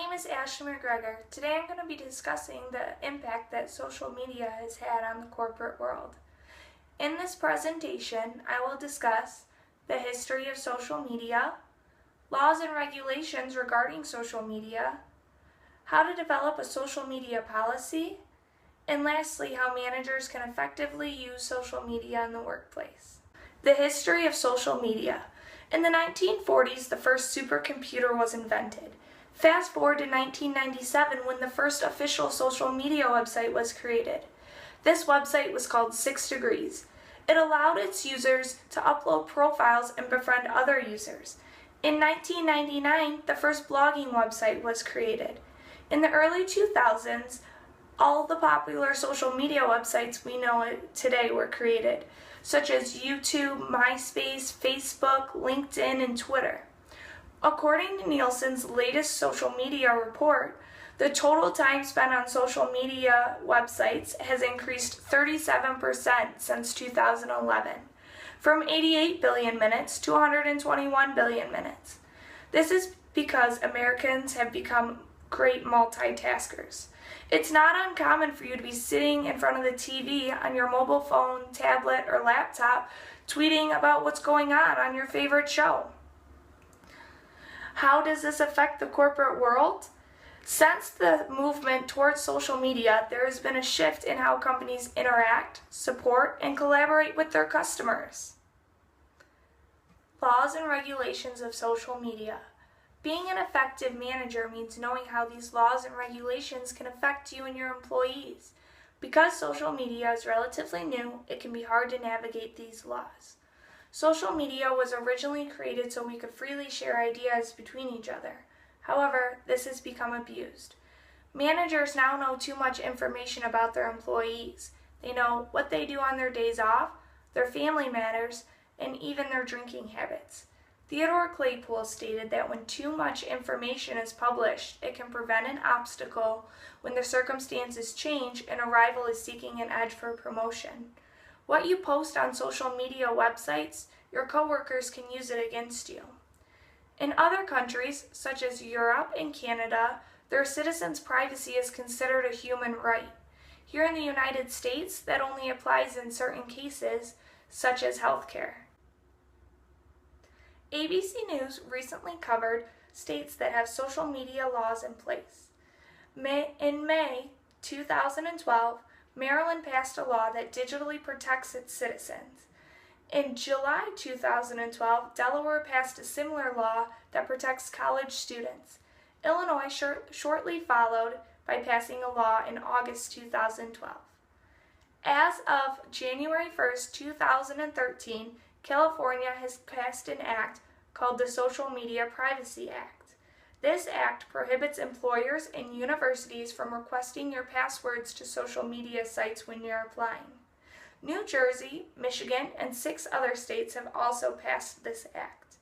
name is Ashley McGregor. Today I'm going to be discussing the impact that social media has had on the corporate world. In this presentation, I will discuss the history of social media, laws and regulations regarding social media, how to develop a social media policy, and lastly, how managers can effectively use social media in the workplace. The history of social media. In the 1940s, the first supercomputer was invented. Fast forward to 1997 when the first official social media website was created. This website was called 6 Degrees. It allowed its users to upload profiles and befriend other users. In 1999, the first blogging website was created. In the early 2000s, all the popular social media websites we know today were created, such as YouTube, MySpace, Facebook, LinkedIn, and Twitter. According to Nielsen's latest social media report, the total time spent on social media websites has increased 37% since 2011, from 88 billion minutes to 121 billion minutes. This is because Americans have become great multitaskers. It's not uncommon for you to be sitting in front of the TV on your mobile phone, tablet, or laptop, tweeting about what's going on your favorite show. How does this affect the corporate world? Since the movement towards social media, there has been a shift in how companies interact, support, and collaborate with their customers. Laws and regulations of social media. Being an effective manager means knowing how these laws and regulations can affect you and your employees. Because social media is relatively new, it can be hard to navigate these laws. Social media was originally created so we could freely share ideas between each other. However, this has become abused. Managers now know too much information about their employees. They know what they do on their days off, their family matters, and even their drinking habits. Theodore Claypool stated that when too much information is published, it can prevent an obstacle when the circumstances change and a rival is seeking an edge for promotion. What you post on social media websites, your coworkers can use it against you. In other countries, such as Europe and Canada, their citizens' privacy is considered a human right. Here in the United States, that only applies in certain cases, such as healthcare. ABC News recently covered states that have social media laws in place. In May 2012, Maryland passed a law that digitally protects its citizens. In July 2012, Delaware passed a similar law that protects college students. Illinois shortly followed by passing a law in August 2012. As of January 1st, 2013, California has passed an act called the Social Media Privacy Act. This act prohibits employers and universities from requesting your passwords to social media sites when you're applying. New Jersey, Michigan, and 6 other states have also passed this act.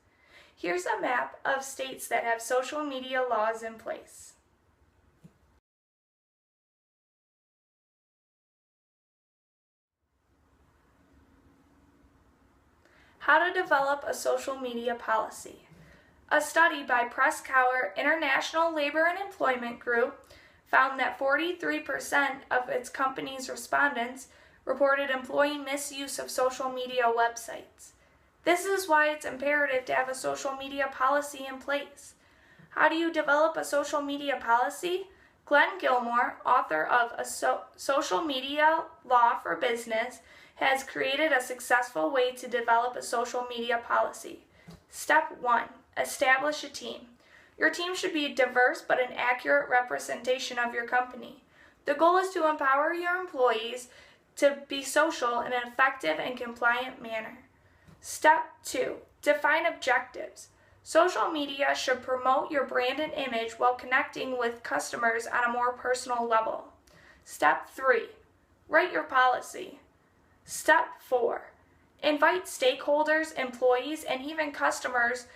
Here's a map of states that have social media laws in place. How to develop a social media policy. A study by Prescower International Labor and Employment Group found that 43% of its company's respondents reported employee misuse of social media websites. This is why it's imperative to have a social media policy in place. How do you develop a social media policy? Glenn Gilmore, author of A Social Media Law for Business, has created a successful way to develop a social media policy. Step 1. Establish a team. Your team should be diverse but an accurate representation of your company. The goal is to empower your employees to be social in an effective and compliant manner. Step 2. Define objectives. Social media should promote your brand and image while connecting with customers on a more personal level. Step 3. Write your policy. Step 4. Invite stakeholders, employees, and even customers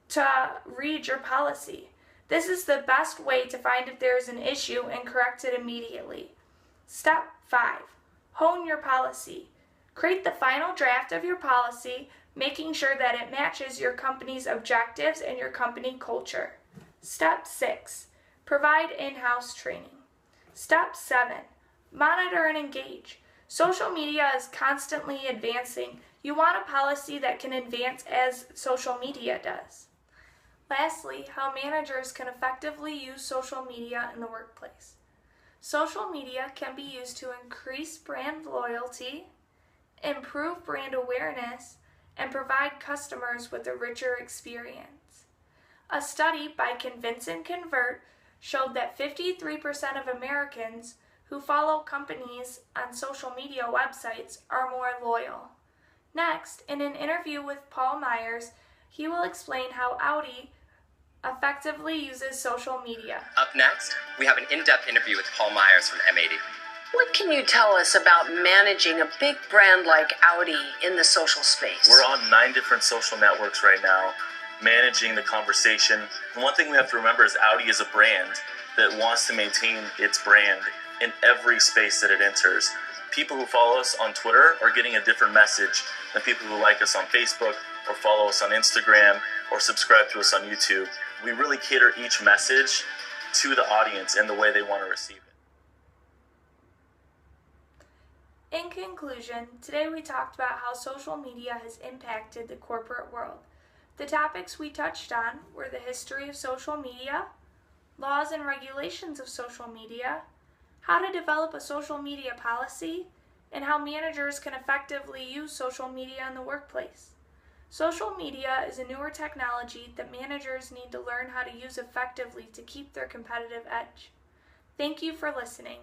to read your policy. This is the best way to find if there is an issue and correct it immediately. Step 5. Hone your policy. Create the final draft of your policy, making sure that it matches your company's objectives and your company culture. Step 6. Provide in-house training. Step 7. Monitor and engage. Social media is constantly advancing. You want a policy that can advance as social media does. Lastly, how managers can effectively use social media in the workplace. Social media can be used to increase brand loyalty, improve brand awareness, and provide customers with a richer experience. A study by Convince and Convert showed that 53% of Americans who follow companies on social media websites are more loyal. Next, in an interview with Paul Myers, he will explain how Audi effectively uses social media. Up next, we have an in-depth interview with Paul Myers from M80. What can you tell us about managing a big brand like Audi in the social space? We're on 9 different social networks right now, managing the conversation. And one thing we have to remember is Audi is a brand that wants to maintain its brand in every space that it enters. People who follow us on Twitter are getting a different message than people who like us on Facebook or follow us on Instagram or subscribe to us on YouTube. We really cater each message to the audience and the way they want to receive it. In conclusion, today we talked about how social media has impacted the corporate world. The topics we touched on were the history of social media, laws and regulations of social media, how to develop a social media policy, and how managers can effectively use social media in the workplace. Social media is a newer technology that managers need to learn how to use effectively to keep their competitive edge. Thank you for listening.